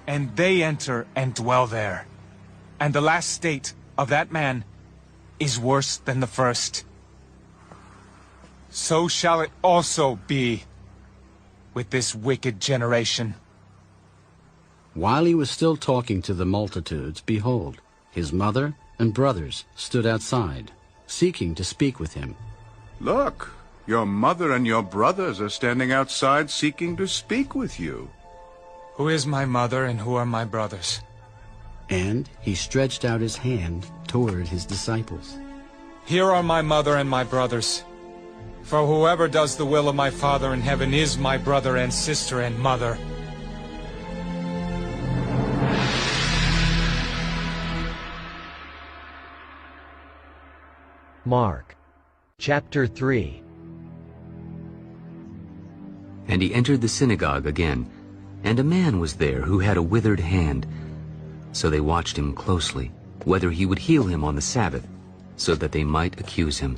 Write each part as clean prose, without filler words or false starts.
and they enter and dwell there. And the last state of that man is worse than the first. So shall it also be with this wicked generation. While he was still talking to the multitudes, behold, his mother and brothers stood outside, seeking to speak with him. Look, your mother and your brothers are standing outside seeking to speak with you. Who is my mother and who are my brothers? And he stretched out his hand toward his disciples. Here are my mother and my brothers. For whoever does the will of my Father in heaven is my brother and sister and mother. Mark, chapter 3. And he entered the synagogue again, and a man was there who had a withered hand. So they watched him closely, whether he would heal him on the Sabbath, so that they might accuse him.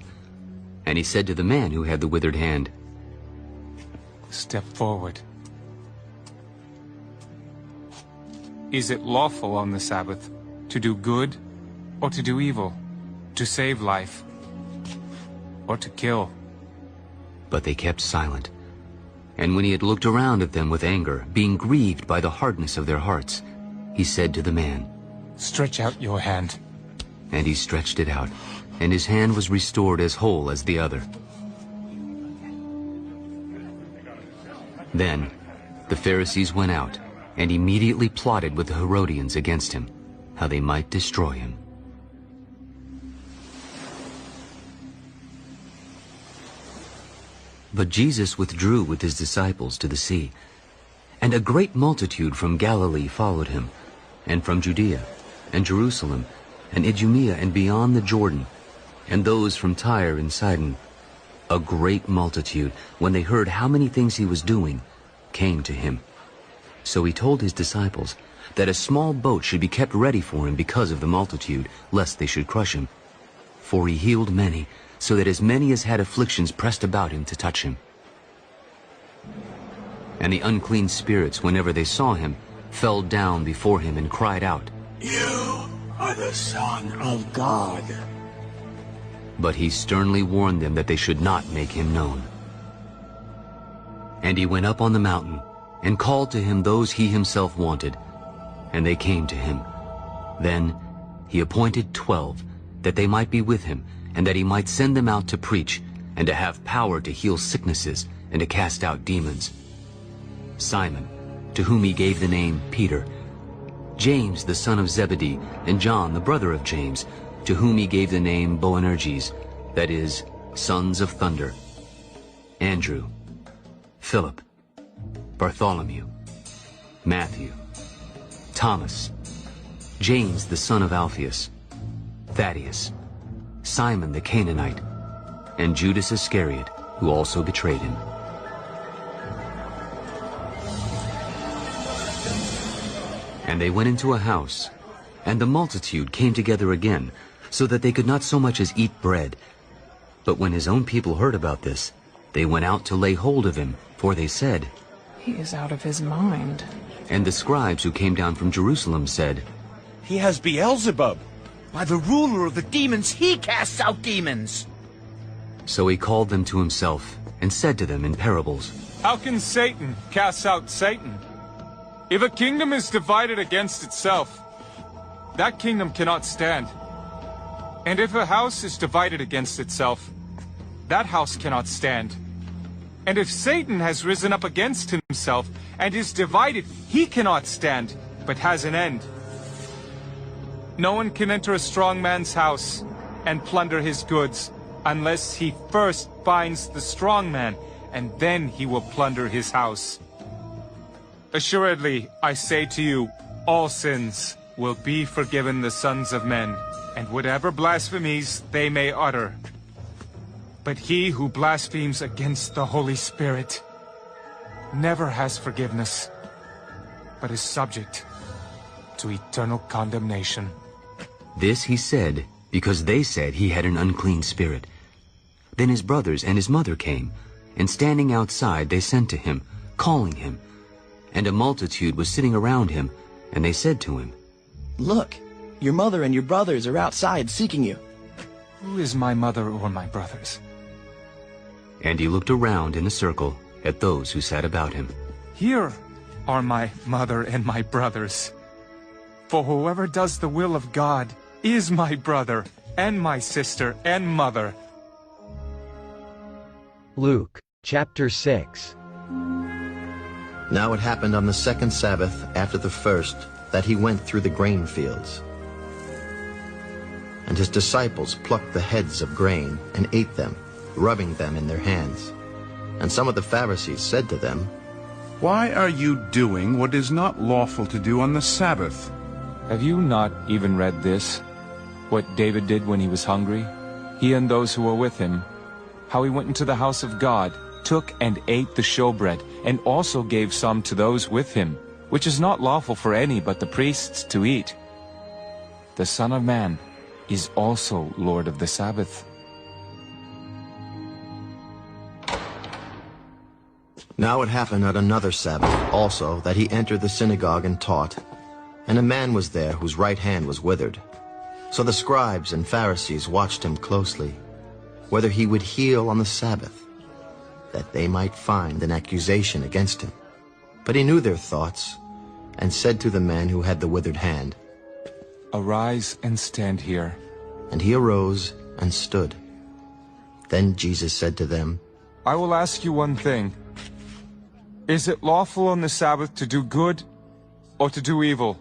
And he said to the man who had the withered hand, Step forward. Is it lawful on the Sabbath to do good or to do evil, to save life or to kill? But they kept silent. And when he had looked around at them with anger, being grieved by the hardness of their hearts, he said to the man, Stretch out your hand. And he stretched it out, and his hand was restored as whole as the other. Then the Pharisees went out, and immediately plotted with the Herodians against him, how they might destroy him. But Jesus withdrew with his disciples to the sea, and a great multitude from Galilee followed him, and from Judea, and Jerusalem, and Idumea, and beyond the Jordan, and those from Tyre and Sidon. A great multitude, when they heard how many things he was doing, came to him. So he told his disciples that a small boat should be kept ready for him because of the multitude, lest they should crush him. For he healed many, so that as many as had afflictions pressed about him to touch him. And the unclean spirits, whenever they saw him, fell down before him and cried out, You are the Son of God. But he sternly warned them that they should not make him known. And he went up on the mountain, and called to him those he himself wanted, and they came to him. Then he appointed 12, that they might be with him, and that he might send them out to preach, and to have power to heal sicknesses, and to cast out demons. Simon, to whom he gave the name Peter, James the son of Zebedee, and John the brother of James, to whom he gave the name Boanerges, that is, sons of thunder, Andrew, Philip, Bartholomew, Matthew, Thomas, James the son of Alphaeus, Thaddeus, Simon the Canaanite, and Judas Iscariot, who also betrayed him. And they went into a house, and the multitude came together again, so that they could not so much as eat bread. But when his own people heard about this, they went out to lay hold of him, for they said, He is out of his mind. And the scribes who came down from Jerusalem said, He has Beelzebub. By the ruler of the demons, he casts out demons. So he called them to himself, and said to them in parables, How can Satan cast out Satan? If a kingdom is divided against itself, that kingdom cannot stand. And if a house is divided against itself, that house cannot stand. And if Satan has risen up against himself and is divided, he cannot stand, but has an end. No one can enter a strong man's house and plunder his goods unless he first binds the strong man, and then he will plunder his house. Assuredly, I say to you, all sins will be forgiven the sons of men, and whatever blasphemies they may utter. But he who blasphemes against the Holy Spirit never has forgiveness, but is subject to eternal condemnation. This he said, because they said he had an unclean spirit. Then his brothers and his mother came, and standing outside they sent to him, calling him. And a multitude was sitting around him, And they said to him, Look, your mother and your brothers are outside seeking you. Who is my mother or my brothers? And he looked around in a circle at those who sat about him. Here are my mother and my brothers. For whoever does the will of God is my brother and my sister and mother. Luke, chapter 6. Now it happened on the second Sabbath after the first that he went through the grain fields. And his disciples plucked the heads of grain and ate them, rubbing them in their hands. And some of the Pharisees said to them, Why are you doing what is not lawful to do on the Sabbath? Have you not even read this? What David did when he was hungry? He and those who were with him. How he went into the house of God, took and ate the showbread, and also gave some to those with him, which is not lawful for any but the priests to eat. The Son of Man is also Lord of the Sabbath. Now it happened at another Sabbath also that he entered the synagogue and taught. And a man was there whose right hand was withered. So the scribes and Pharisees watched him closely, whether he would heal on the Sabbath, that they might find an accusation against him. But he knew their thoughts, and said to the man who had the withered hand, Arise and stand here. And he arose and stood. Then Jesus said to them, I will ask you one thing. Is it lawful on the Sabbath to do good or to do evil,